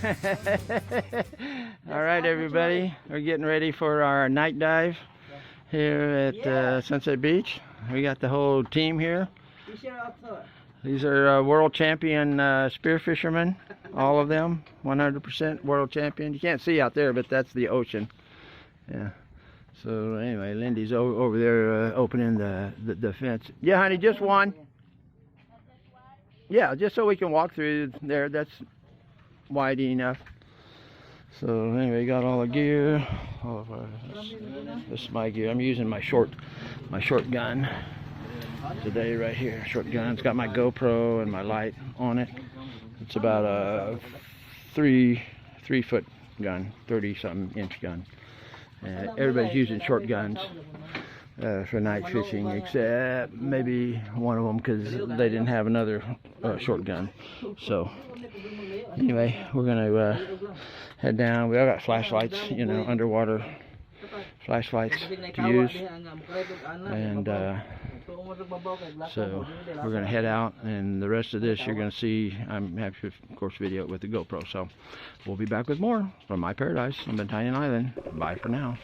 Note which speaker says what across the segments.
Speaker 1: All right, everybody, we're getting ready for our night dive here at Sunset Beach. We got the whole team here. These are world champion spear fishermen, all of them, 100% world champion. You can't see out there, but that's the ocean. Yeah. So anyway, Lindy's over there opening the fence. Yeah, honey, just one. Yeah, just so we can walk through there. That's wide enough. So anyway, you got all the gear. All of our, this is my gear. I'm using my short gun today right here. Short gun. It's got my GoPro and my light on it. It's about a three foot gun, 30-something inch gun. Everybody's using short guns for night fishing, except maybe one of them because they didn't have another short gun. So anyway, we're gonna head down. We all got flashlights, you know, underwater flashlights to use, and so we're gonna head out. And the rest of this you're gonna see. I'm happy to, of course, video it with the GoPro. So we'll be back with more from my paradise on Bantayan Island. Bye for now.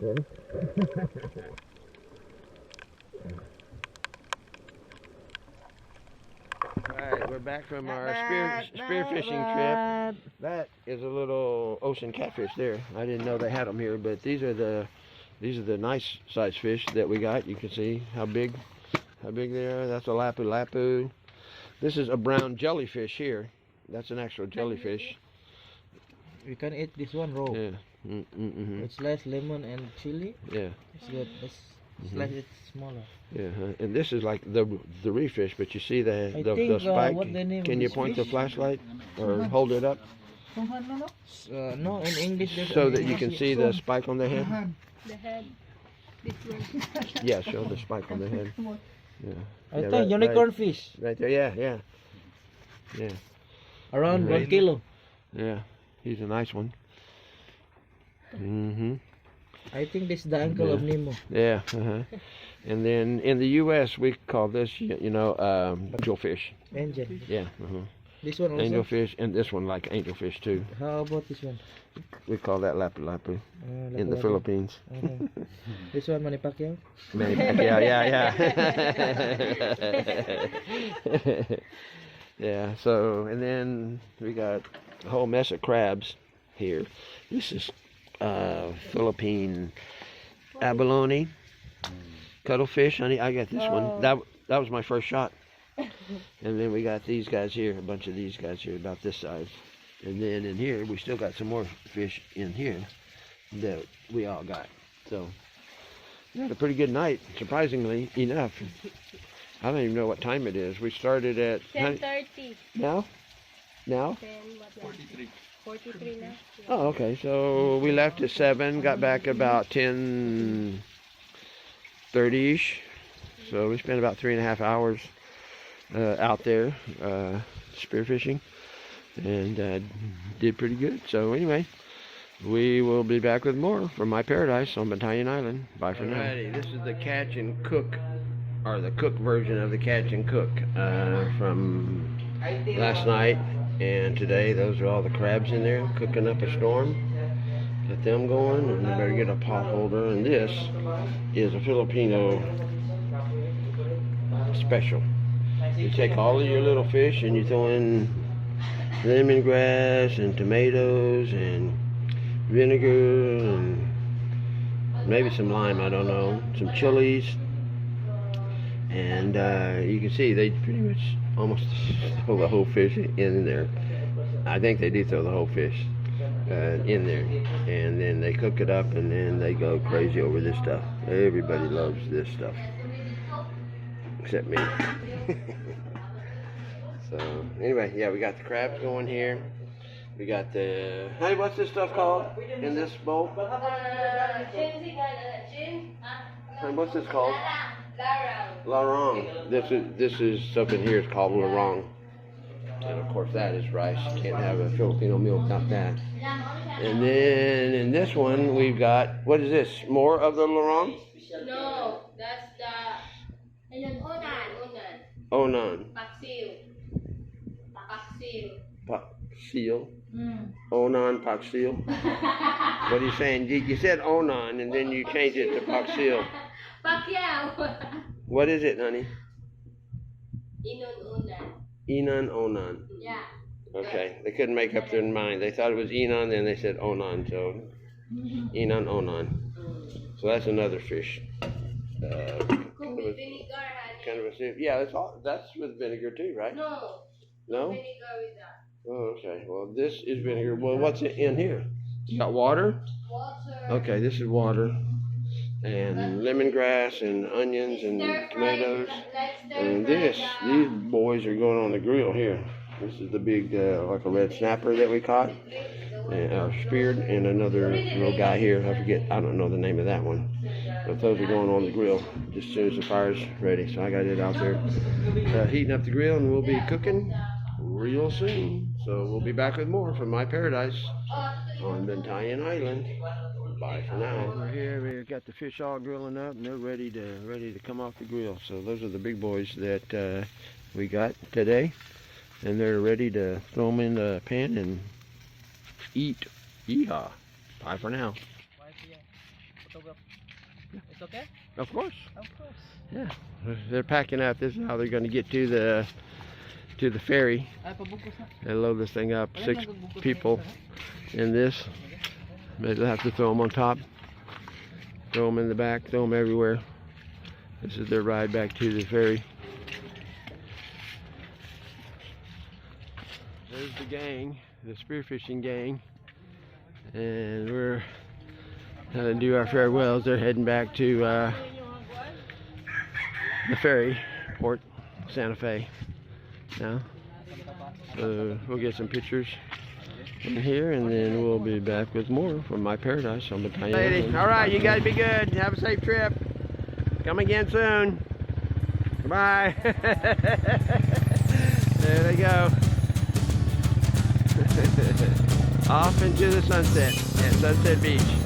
Speaker 2: Ready?
Speaker 1: Alright, we're back from our spearfishing trip. That is a little ocean catfish there. I didn't know they had them here, but these are the nice size fish that we got. You can see how big they are. That's a lapu. This is a brown jellyfish here. That's an actual jellyfish.
Speaker 2: We can eat this one raw.
Speaker 1: Yeah.
Speaker 2: It's less lemon and chili.
Speaker 1: Yeah.
Speaker 2: It's good. It's like it's smaller.
Speaker 1: Yeah, and this is like the reef fish, but you see the spike.
Speaker 2: What the name
Speaker 1: Can
Speaker 2: of
Speaker 1: you
Speaker 2: this
Speaker 1: point
Speaker 2: fish?
Speaker 1: the flashlight or hold it up
Speaker 2: No, in English. there's
Speaker 1: so
Speaker 2: a
Speaker 1: that
Speaker 2: name
Speaker 1: you
Speaker 2: of
Speaker 1: can
Speaker 2: it.
Speaker 1: see the spike on the head?
Speaker 3: The head. This one.
Speaker 1: Yeah, show the spike on the head. Yeah.
Speaker 2: I
Speaker 1: Yeah,
Speaker 2: think unicorn fish.
Speaker 1: Right there. Yeah.
Speaker 2: Around
Speaker 1: Mhm.
Speaker 2: 1 kilo.
Speaker 1: Yeah. He's a nice one.
Speaker 2: I think this is the uncle of Nemo.
Speaker 1: Yeah. And then in the U.S. we call this, angelfish.
Speaker 2: Angel.
Speaker 1: Yeah.
Speaker 2: This one also.
Speaker 1: Angelfish, and this one like angelfish too.
Speaker 2: How about this one?
Speaker 1: We call that lapu in the
Speaker 2: Lapu-lapu.
Speaker 1: Philippines.
Speaker 2: This one Manny Pacquiao.
Speaker 1: Manny Pacquiao, yeah. Yeah, so, and then we got a whole mess of crabs here. This is Philippine abalone, cuttlefish. I got this one. That was my first shot. And then we got these guys here, a bunch of these guys here about this size. And then in here, we still got some more fish in here that we all got. So, we had a pretty good night, surprisingly enough. I don't even know what time it is. We started at
Speaker 3: 10:30.
Speaker 1: Now?
Speaker 3: 10, 43 now.
Speaker 1: Oh, okay. So we left at 7, got back about 10:30ish. So we spent about 3.5 hours out there spearfishing, and did pretty good. So anyway, we will be back with more from my paradise on Bantayan Island. Bye for now. Alrighty, this is the catch and cook, or the cook version of the catch and cook from last night and today. Those are all the crabs in there cooking up a storm. Get them going, and we better get a pot holder. And this is a Filipino special. You take all of your little fish and you throw in lemongrass and tomatoes and vinegar and maybe some lime, I don't know, some chilies, and you can see they pretty much almost throw the whole fish in there. I think they do throw the whole fish in there, and then they cook it up, and then they go crazy over this stuff. Everybody loves this stuff except me. So anyway, yeah, we got the crabs going here. We got the, hey, what's this stuff called in this bowl? Hey, what's this called? Larong. This is something here. It's called larong. And of course that is rice. You can't have a Filipino meal without that. And then in this one we've got, what is this? More of the larong?
Speaker 3: No, that's the
Speaker 1: Onan. Paxil. Onan Paxil. What are you saying? You said Onan and then you changed it to Paxil.
Speaker 3: Pacquiao.
Speaker 1: What is it, honey?
Speaker 3: Inon.
Speaker 1: Inan Onan.
Speaker 3: Yeah.
Speaker 1: Okay, they couldn't make up their mind. They thought it was Enon, then they said Onan, so Enon Onan. So that's another fish.
Speaker 3: Could be vinegar, honey.
Speaker 1: Kind of a soup. Yeah, that's with vinegar too, right?
Speaker 3: No.
Speaker 1: No?
Speaker 3: Vinegar with that.
Speaker 1: Oh, okay. Well, this is vinegar. Well, what's in here? You got water?
Speaker 3: Water.
Speaker 1: Okay, this is water. And lemongrass and onions and tomatoes. And these boys are going on the grill here. This is the big, like a red snapper that we caught, and speared, and another little guy here. I forget, I don't know the name of that one. But those are going on the grill just as soon as the fire's ready. So I got it out there heating up the grill, and we'll be cooking real soon. So we'll be back with more from my paradise on Bantayan Island. Bye for now. We're here. We've got the fish all grilling up, and they're ready to come off the grill. So those are the big boys that we got today, and they're ready to throw them in the pan and eat. Yeehaw! Bye for now.
Speaker 2: It's okay?
Speaker 1: Of course.
Speaker 2: Of course.
Speaker 1: Yeah. They're packing out. This is how they're going to get to to the ferry
Speaker 2: Ay, pabukos na.
Speaker 1: and load this thing up.
Speaker 2: Wala
Speaker 1: 6
Speaker 2: nang bubukos
Speaker 1: people
Speaker 2: na.
Speaker 1: in this. Maybe they'll have to throw them on top, throw them in the back, throw them everywhere. This is their ride back to the ferry. There's the gang, the spearfishing gang, and we're gonna do our farewells. They're heading back to the ferry port, Santa Fe now. So we'll get some pictures in here, and then we'll be back with more from my paradise on Bantayan Island. All right, you guys be good. Have a safe trip. Come again soon. Bye. There they go. Off into the sunset at Sunset Beach.